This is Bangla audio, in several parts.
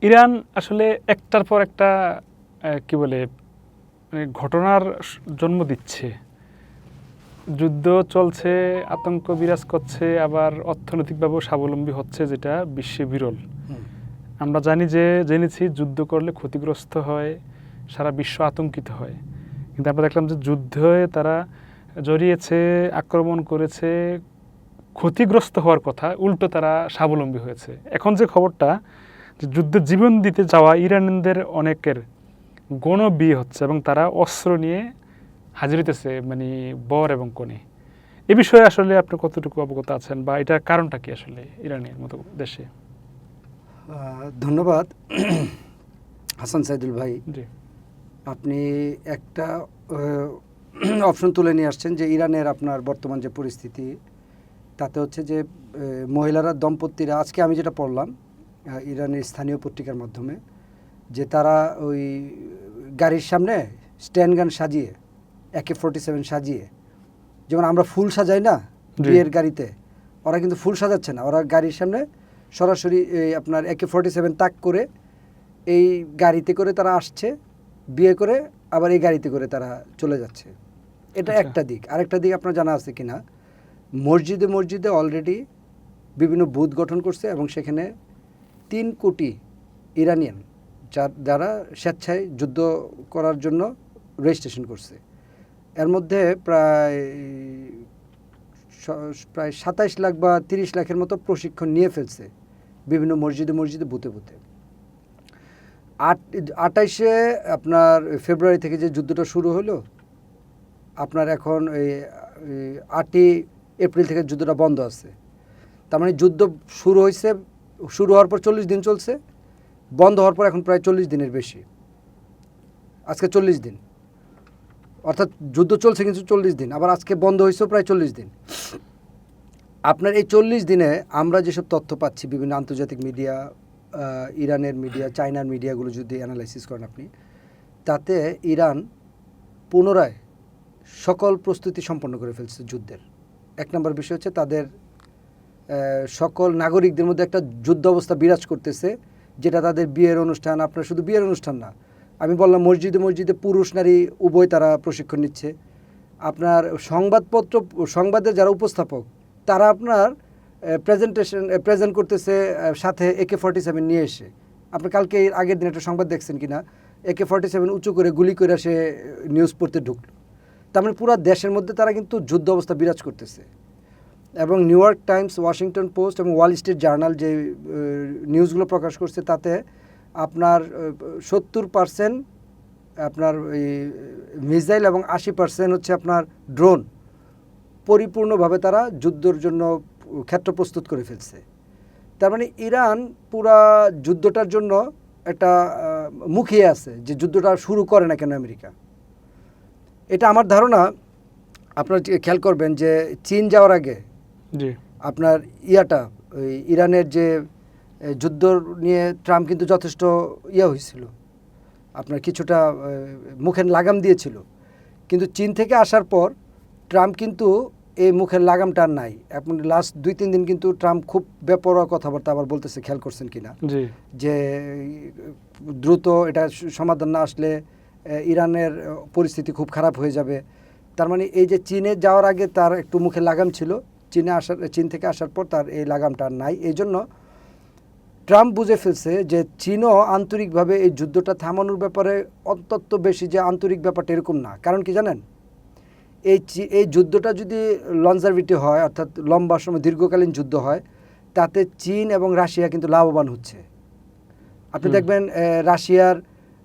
ইরান আসলে একটার পর একটা কি বলে মানে ঘটনার জন্ম দিচ্ছে। যুদ্ধ চলছে, আতঙ্ক বিরাজ করছে, আবার অর্থনৈতিকভাবেও স্বাবলম্বী হচ্ছে, যেটা বিশ্বে বিরল। আমরা জেনেছি যুদ্ধ করলে ক্ষতিগ্রস্ত হয়, সারা বিশ্ব আতঙ্কিত হয়। কিন্তু আমরা দেখলাম যে যুদ্ধে তারা জড়িয়েছে, আক্রমণ করেছে, ক্ষতিগ্রস্ত হওয়ার কথা, উল্টো তারা স্বাবলম্বী হয়েছে। এখন যে খবরটা, যে যুদ্ধে জীবন দিতে যাওয়া ইরানিয়ানদের অনেকের গণ বিয়ে হচ্ছে এবং তারা অস্ত্র নিয়ে হাজির হইতেছে, মানে বর এবং কনে। এ বিষয়ে আসলে আপনি কতটুকু অবগত আছেন, বা এটার কারণটা কি আসলে ইরানের মতো দেশে? ধন্যবাদ হাসান সাইদুল ভাই। জি আপনি একটা অপশন তুলে নিয়ে আসছেন যে ইরানের আপনার বর্তমান যে পরিস্থিতি, তাতে হচ্ছে যে মহিলারা দম্পতিরা, আজকে আমি যেটা পড়লাম ইরানের স্থানীয় পত্রিকার মাধ্যমে, যে তারা ওই গাড়ির সামনে স্ট্যান্ড গান সাজিয়ে, AK-47 সাজিয়ে, যেমন আমরা ফুল সাজাই না বিয়ের গাড়িতে, ওরা কিন্তু ফুল সাজাচ্ছে না, ওরা গাড়ির সামনে সরাসরি আপনার AK-47 তাক করে এই গাড়িতে করে তারা আসছে, বিয়ে করে আবার এই গাড়িতে করে তারা চলে যাচ্ছে। এটা একটা দিক। আরেকটা দিক আপনার জানা আছে কিনা, মসজিদে মসজিদে অলরেডি বিভিন্ন বুথ গঠন করছে এবং সেখানে 3 কোটি ইরানিয়ান যারা স্বেচ্ছায় যুদ্ধ করার জন্য রেজিস্ট্রেশন করছে। এর মধ্যে প্রায় 27 লাখ বা 30 লাখের মতো প্রশিক্ষণ নিয়ে ফেলছে বিভিন্ন মসজিদে মসজিদে বুথে বুথে। 28 আপনার ফেব্রুয়ারি থেকে যে যুদ্ধটা শুরু হলো, আপনার এখন এই 8ই এপ্রিল থেকে যুদ্ধটা বন্ধ আছে। তার মানে যুদ্ধ শুরু হয়েছে, শুরু হওয়ার পর 40 দিন চলছে, বন্ধ হওয়ার পর এখন প্রায় 40 দিনের বেশি, আজকে 40 দিন, অর্থাৎ যুদ্ধ চলছে কিন্তু 40 দিন, আবার আজকে বন্ধ হয়েছেও প্রায় 40 দিন। আপনার এই 40 দিনে আমরা যেসব তথ্য পাচ্ছি বিভিন্ন আন্তর্জাতিক মিডিয়া, ইরানের মিডিয়া, চায়নার মিডিয়াগুলো যদি অ্যানালাইসিস করেন আপনি, তাতে ইরান পুনরায় সকল প্রস্তুতি সম্পন্ন করে ফেলছে যুদ্ধের। এক নম্বর বিষয় হচ্ছে তাদের সকল নাগরিকদের মধ্যে একটা যুদ্ধ অবস্থা বিরাজ করতেছে, যেটা তাদের বিয়ের অনুষ্ঠান, আপনার শুধু বিয়ের অনুষ্ঠান না, আমি বললাম মসজিদে মসজিদে পুরুষ নারী উভয় তারা প্রশিক্ষণ নিচ্ছে। আপনার সংবাদের যারা উপস্থাপক, তারা আপনার প্রেজেন্ট করতেছে সাথে AK-47 নিয়ে এসে। আপনি কালকে আগের দিন একটা সংবাদ দেখছেন কিনা, AK-47 উঁচু করে গুলি করে সে নিউজ পড়তে ঢুকলো। তার মানে পুরো দেশের মধ্যে তারা কিন্তু যুদ্ধ অবস্থা বিরাজ করতেছে। এবং new York Times, Washington post এবং ওয়াল স্ট্রিট জার্নাল যে নিউজগুলো প্রকাশ করছে, তাতে আপনার 70% আপনার এই মিসাইল এবং 80% হচ্ছে আপনার ড্রোন, পরিপূর্ণভাবে তারা যুদ্ধের জন্য ক্ষেত্র প্রস্তুত করে ফেলছে। তার মানে ইরান পুরা যুদ্ধটার জন্য একটা মুখিয়ে আছে যে যুদ্ধটা শুরু করে না কেন আমেরিকা। এটা আমার ধারণা। আপনার খেয়াল করবেন যে চীন যাওয়ার আগে আপনার ওই ইরানের যে যুদ্ধ নিয়ে ট্রাম্প কিন্তু যথেষ্ট হয়েছিল, আপনার কিছুটা মুখের লাগাম দিয়েছিল। কিন্তু চীন থেকে আসার পর ট্রাম্প কিন্তু এই মুখের লাগামটা নাই। এখন লাস্ট 2-3 দিন কিন্তু ট্রাম্প খুব বেপরোয়া কথাবার্তা আবার বলতেছে, খেয়াল করছেন কিনা, যে দ্রুত এটা সমাধান না আসলে ইরানের পরিস্থিতি খুব খারাপ হয়ে যাবে। তার মানে এই যে চীনে যাওয়ার আগে তার একটু মুখে লাগাম ছিল, চীন থেকে আসার পর তার এই লাগামটা আর নাই। এই জন্য ট্রাম্প বুঝে ফেলছে যে চীনও আন্তরিকভাবে এই যুদ্ধটা থামানোর ব্যাপারে অত্যন্ত বেশি যে আন্তরিক ব্যাপারটা এরকম না। কারণ কি জানেন, এই যুদ্ধটা যদি লনজারভিটি হয়, অর্থাৎ লম্বা সময় দীর্ঘকালীন যুদ্ধ হয়, তাতে চীন এবং রাশিয়া কিন্তু লাভবান হচ্ছে। আপনি দেখবেন রাশিয়ার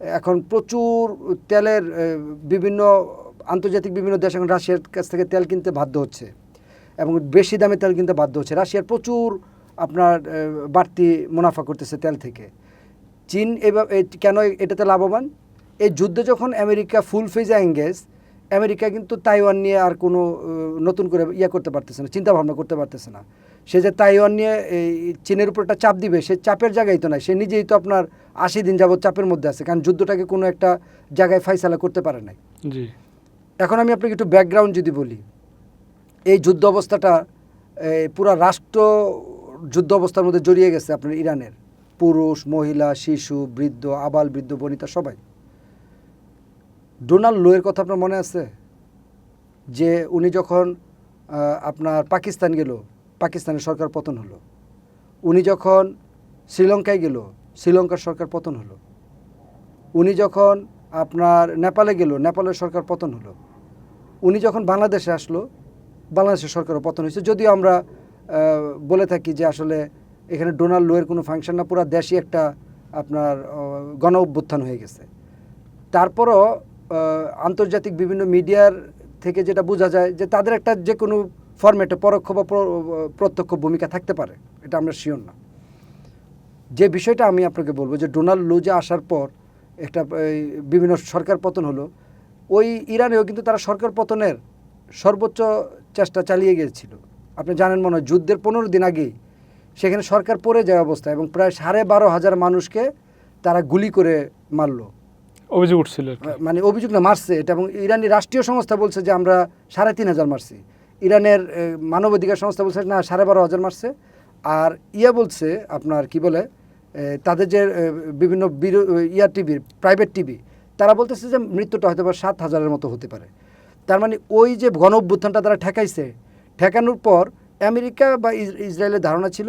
এখন প্রচুর তেলের আন্তর্জাতিক বিভিন্ন দেশ এখন রাশিয়ার কাছ থেকে তেল কিনতে বাধ্য হচ্ছে এবং বেশি দামে তেল কিনতে বাধ্য হচ্ছে। রাশিয়ার প্রচুর আপনার বাড়তি মুনাফা করতেছে তেল থেকে। চীন কেন এটাতে লাভবান? এই যুদ্ধে যখন আমেরিকা ফুল ফেজে এঙ্গেজ, আমেরিকা কিন্তু তাইওয়ান নিয়ে আর কোনো নতুন করে করতে পারতেছে না, চিন্তা ভাবনা করতে পারতেছে না। সে যে তাইওয়ান নিয়ে এই চীনের উপর একটা চাপ দিবে, সে চাপের জায়গায় তো নাই, সে নিজেই তো আপনার 80 দিন যাবত চাপের মধ্যে আছে, কারণ যুদ্ধটাকে কোনো একটা জায়গায় ফাইসালা করতে পারে নাই। এখন আমি আপনাকে একটু ব্যাকগ্রাউন্ড যদি বলি, এই যুদ্ধ অবস্থাটা পুরা রাষ্ট্র যুদ্ধ অবস্থার মধ্যে জড়িয়ে গেছে আপনার ইরানের। পুরুষ, মহিলা, শিশু, বৃদ্ধ, আবাল বৃদ্ধ বনিতা সবাই। ডোনাল্ড লোয়ের কথা আপনার মনে আছে যে উনি যখন আপনার পাকিস্তান গেল, পাকিস্তানের সরকার পতন হলো। উনি যখন শ্রীলঙ্কায় গেল, শ্রীলঙ্কার সরকার পতন হলো। উনি যখন আপনার নেপালে গেল, নেপালের সরকার পতন হলো। উনি যখন বাংলাদেশে আসলো, বাংলাদেশের সরকারও পতন হয়েছে। যদিও আমরা বলে থাকি যে আসলে এখানে ডোনাল্ড লোয়ের কোনো ফাংশন না, পুরো দেশই একটা আপনার গণ অভ্যুত্থান হয়ে গেছে। তারপরও আন্তর্জাতিক বিভিন্ন মিডিয়ার থেকে যেটা বোঝা যায় যে তাদের একটা যে কোনো ফরম্যাটে পরোক্ষ বা প্রত্যক্ষ ভূমিকা থাকতে পারে, এটা আমরা শিওর না। যে বিষয়টা আমি আপনাকে বলবো যে ডোনাল্ড লো যে আসার পর একটা বিভিন্ন সরকার পতন হলো, ওই ইরানেও কিন্তু তারা সরকার পতনের সর্বোচ্চ চেষ্টা চালিয়ে গিয়েছিল। আপনি জানেন মনে হয় যুদ্ধের 15 দিন আগেই সেখানে সরকার পড়ে যায় অবস্থা, এবং প্রায় 12,500 মানুষকে তারা গুলি করে মারলো। অভিযোগ উঠছিল আর কি। মানে অভিযোগ না, মারছে এটা। এবং ইরানি রাষ্ট্রীয় সংস্থা বলছে যে আমরা 3,500 মারছি। ইরানের মানবাধিকার সংস্থা বলছে না 12,500 মারছে। আর বলছে আপনার কি বলে তাদের যে বিভিন্ন টিভি, প্রাইভেট টিভি, তারা বলতেছে যে মৃত্যুটা হয়তো 7,000-এর মতো হতে পারে। তার মানে ওই যে গণ অভ্যুত্থানটা তারা ঠেকাইছে, ঠেকানোর পর আমেরিকা বা ইসরায়েলের ধারণা ছিল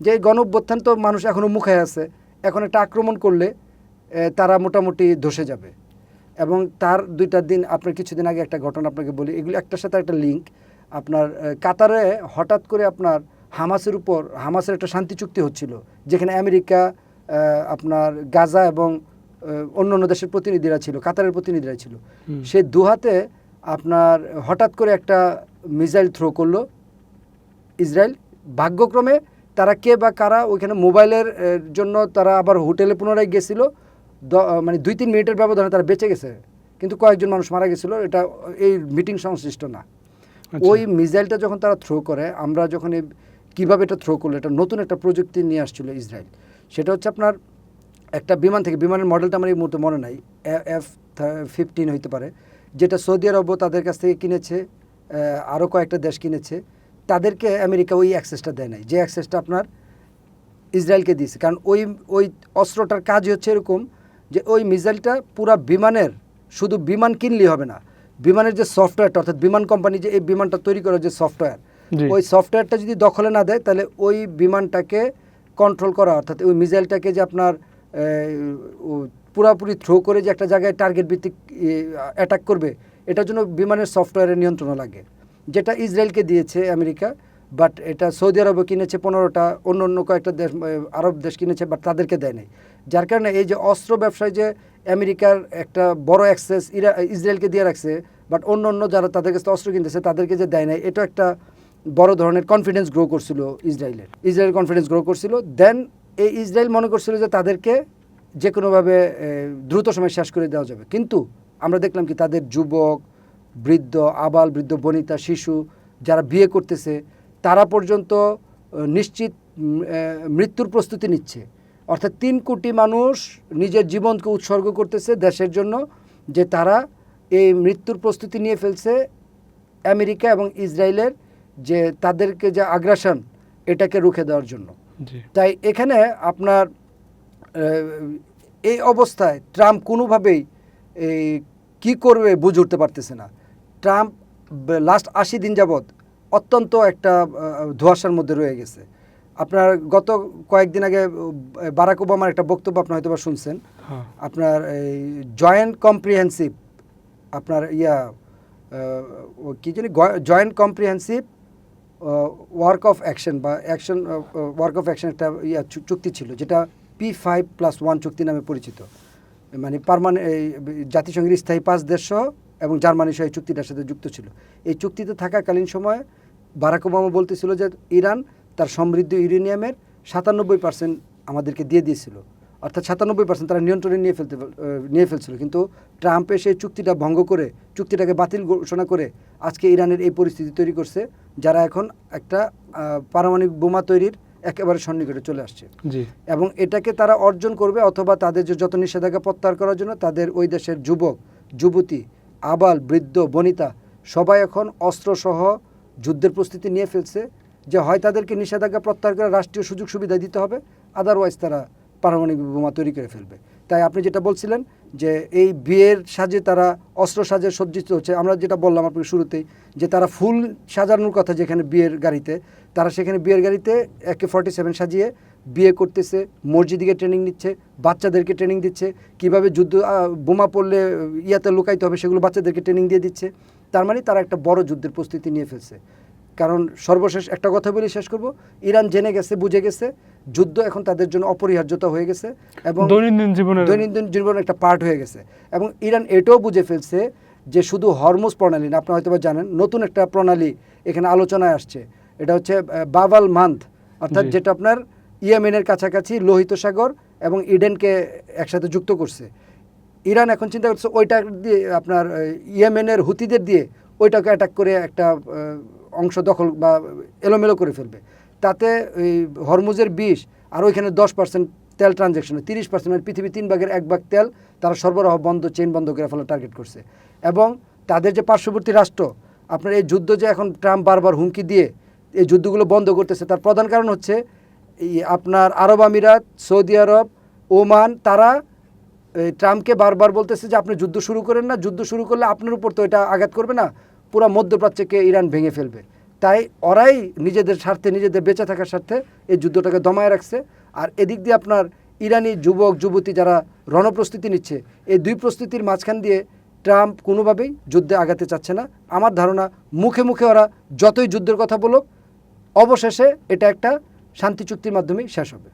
যে এই গণ অভ্যুত্থান তো মানুষ এখনও মুখে আছে, এখন একটা আক্রমণ করলে তারা মোটামুটি ধসে যাবে। এবং তার 2টা দিন, আপনার কিছুদিন আগে একটা ঘটনা আপনাকে বলি, এগুলো একটার সাথে একটা লিঙ্ক। আপনার কাতারে হঠাৎ করে আপনার হামাসের একটা শান্তি চুক্তি হচ্ছিল, যেখানে আমেরিকা, আপনার গাজা এবং অন্য অন্য দেশের প্রতিনিধিরা ছিল, কাতারের প্রতিনিধিরা ছিল। সে দুহাতে আপনার হঠাৎ করে একটা মিসাইল থ্রো করলো ইসরায়েল। ভাগ্যক্রমে তারা কে বা কারা ওইখানে মোবাইলের জন্য তারা আবার হোটেলে পুনরায় গেছিলো, মানে 2-3 মিনিটের ব্যবধানে তারা বেঁচে গেছে, কিন্তু কয়েকজন মানুষ মারা গেছিলো। এটা এই মিটিং সংশ্লিষ্ট না। ওই মিসাইলটা যখন তারা থ্রো করে, আমরা যখন কীভাবে এটা থ্রো করলো, এটা নতুন একটা প্রযুক্তি নিয়ে আসছিল ইসরায়েল। সেটা হচ্ছে আপনার একটা বিমান থেকে, বিমানের মডেলটা আমার এই মুহূর্তে মনে নাই, F-15 হইতে পারে, যেটা সৌদি আরবও তাদের কাছ থেকে কিনেছে, আরও কয়েকটা দেশ কিনেছে। তাদেরকে আমেরিকা ওই অ্যাক্সেসটা দেয় নাই, যে অ্যাক্সেসটা আপনার ইসরায়েলকে দিয়েছে। কারণ ওই অস্ত্রটার কাজই হচ্ছে এরকম যে ওই মিসাইলটা পুরা বিমানের, শুধু বিমান কিনলেই হবে না, বিমানের যে সফটওয়্যারটা, অর্থাৎ বিমান কোম্পানি যে এই বিমানটা তৈরি করার যে সফটওয়্যার, ওই সফটওয়্যারটা যদি দখলে না দেয়, তাহলে ওই বিমানটাকে কন্ট্রোল করা, অর্থাৎ ওই মিসাইলটাকে যে আপনার পুরাপুরি থ্রো করে যে একটা জায়গায় টার্গেট ভিত্তিক অ্যাটাক করবে, এটার জন্য বিমানের সফটওয়্যারের নিয়ন্ত্রণ লাগে, যেটা ইসরায়েলকে দিয়েছে আমেরিকা। বাট এটা সৌদি আরবও কিনেছে 15টা, অন্য কয়েকটা দেশ, আরব দেশ কিনেছে, বাট তাদেরকে দেয় নাই। যার কারণে এই যে অস্ত্র ব্যবসায় যে আমেরিকার একটা বড় অ্যাক্সেস ইসরায়েলকে দিয়ে রাখছে, বাট অন্য যারা তাদের কাছে অস্ত্র কিনতেছে তাদেরকে যে দেয় নাই, এটা একটা বড় ধরনের কনফিডেন্স গ্রো করছিল ইসরায়েল কনফিডেন্স গ্রো করছিল। দেন এই ইসরায়েল মনে করছিল যে তাদেরকে যে কোনোভাবে দ্রুত সময় শেষ করে দেওয়া যাবে। কিন্তু আমরা দেখলাম কি তাদের যুবক, বৃদ্ধ, আবাল বৃদ্ধ বনিতা, শিশু যারা বিয়ে করতেছে, তারা পর্যন্ত নিশ্চিত মৃত্যুর প্রস্তুতি নিচ্ছে। অর্থাৎ 3 কোটি মানুষ নিজের জীবনকে উৎসর্গ করতেছে দেশের জন্য, যে তারা এই মৃত্যুর প্রস্তুতি নিয়ে ফেলছে আমেরিকা এবং ইসরায়েলের যে তাদেরকে যে আগ্রাসন, এটাকে রুখে দেওয়ার জন্য। তাই এখানে আপনার এই অবস্থায় ট্রাম্প কোনোভাবেই কি করবে বুঝে উঠতে পারতেছে না। ট্রাম্প লাস্ট 80 দিন যাবৎ অত্যন্ত একটা ধোঁয়াশার মধ্যে রয়ে গেছে। আপনার গত কয়েকদিন আগে বারাক ওবামার একটা বক্তব্য আপনি হয়তো বা শুনছেন, আপনার এই জয়েন্ট কম্প্রিহেন্সিভ আপনার কি জানি joint comprehensive work of action বা ওয়ার্ক অফ অ্যাকশন একটা চুক্তি ছিল, যেটা P5+1 চুক্তি নামে পরিচিত। মানে জাতিসংঘের স্থায়ী 5 দেশ সহ এবং জার্মানি সহ এই চুক্তিটার সাথে যুক্ত ছিল। এই চুক্তিতে থাকাকালীন সময়ে বারাক ওবামা বলতেছিল যে ইরান তার সমৃদ্ধ ইউরেনিয়ামের 97% আমাদেরকে দিয়ে দিয়েছিল, অর্থাৎ 97% তারা নিয়ন্ত্রণে নিয়ে ফেলছিল। কিন্তু ট্রাম্প সেই চুক্তিটা ভঙ্গ করে, চুক্তিটাকে বাতিল ঘোষণা করে আজকে ইরানের এই পরিস্থিতি তৈরি করছে, যারা এখন একটা পারমাণবিক বোমা তৈরির একেবারে সন্নিকটে চলে আসছে। এবং এটাকে তারা অর্জন করবে, অথবা তাদের যে যত নিষেধাজ্ঞা প্রত্যাহার করার জন্য তাদের ওই দেশের যুবক, যুবতী, আবাল বৃদ্ধ বনিতা সবাই এখন অস্ত্রসহ যুদ্ধের প্রস্তুতি নিয়ে ফেলছে, যে হয় তাদেরকে নিষেধাজ্ঞা প্রত্যাহার করে রাষ্ট্রীয় সুযোগ সুবিধা দিতে হবে, আদারওয়াইজ তারা পারমাণবিক বোমা তৈরি করে ফেলবে। তাই আপনি যেটা বলছিলেন যে এই বিয়ের সাজে তারা অস্ত্র সাজে সজ্জিত হচ্ছে, আমরা যেটা বললাম আপনাকে শুরুতেই যে তারা ফুল সাজানোর কথা যেখানে বিয়ের গাড়িতে, তারা সেখানে বিয়ের গাড়িতে AK-47 সাজিয়ে বিয়ে করতেছে, মসজিদে ট্রেনিং নিচ্ছে, বাচ্চাদেরকে ট্রেনিং দিচ্ছে, কিভাবে যুদ্ধ বোমা পড়লে ইয়াতে লুকাইতে হবে সেগুলো বাচ্চাদেরকে ট্রেনিং দিয়ে দিচ্ছে। তার মানে তারা একটা বড় যুদ্ধের প্রস্তুতি নিয়ে ফেলছে। কারণ সর্বশেষ একটা কথা বলে শেষ করব, ইরান জেনে গেছে, বুঝে গেছে যুদ্ধ এখন তাদের জন্য অপরিহার্যতা হয়ে গেছে এবং দৈনন্দিন জীবনের একটা পার্ট হয়ে গেছে। এবং ইরান এটাও বুঝে ফেলছে যে শুধু হরমুজ প্রণালী না, আপনি হয়তো বা জানেন নতুন একটা প্রণালী এখানে আলোচনায় আসছে, এটা হচ্ছে বাবাল মান্থ, অর্থাৎ জি। যেটা আপনার ইয়েমেনের কাছাকাছি লোহিত সাগর এবং ইডেনকে একসাথে যুক্ত করছে। ইরান এখন চিন্তা করছে ওইটা দিয়ে আপনার ইয়েমেনের হুতিদের দিয়ে ওইটাকে অ্যাটাক করে একটা অংশ দখল বা এলোমেলো করে ফেলবে। তাতে ওই হরমুজের 20 আর ওইখানে 10% তেল ট্রানজ্যাকশনে 30%, মানে পৃথিবীর 3 ভাগের 1 ভাগ তেল তারা সরবরাহ বন্ধ, চেইন বন্ধ করে ফেলা টার্গেট করছে। এবং তাদের যে পার্শ্ববর্তী রাষ্ট্র, আপনার এই যুদ্ধ যে এখন ট্রাম্প বারবার হুমকি দিয়ে এই যুদ্ধগুলো বন্ধ করতেছে, তার প্রধান কারণ হচ্ছে এই আপনার আরব আমিরাত, সৌদি আরব, ওমান, তারা ট্রাম্পকে বারবার বলতেছে যে আপনি যুদ্ধ শুরু করেন না, যুদ্ধ শুরু করলে আপনার উপর তো এটা আঘাত করবে না, পুরো মধ্যপ্রাচ্যকে ইরান ভেঙে ফেলবে। তাই ওরাই নিজেদের স্বার্থে, নিজেদের বেঁচে থাকার স্বার্থে এই যুদ্ধটাকে দমায় রাখছে। আর এদিক দিয়ে আপনার ইরানি যুবক যুবতী যারা রণপ্রস্তুতি নিচ্ছে, এই দুই প্রস্তুতির মাঝখান দিয়ে ট্রাম্প কোনোভাবেই যুদ্ধে আগাতে চাচ্ছে না। আমার ধারণা মুখে মুখে ওরা যতই যুদ্ধের কথা বলুক, অবশেষে এটা একটা শান্তি চুক্তির মাধ্যমেই শেষ হবে।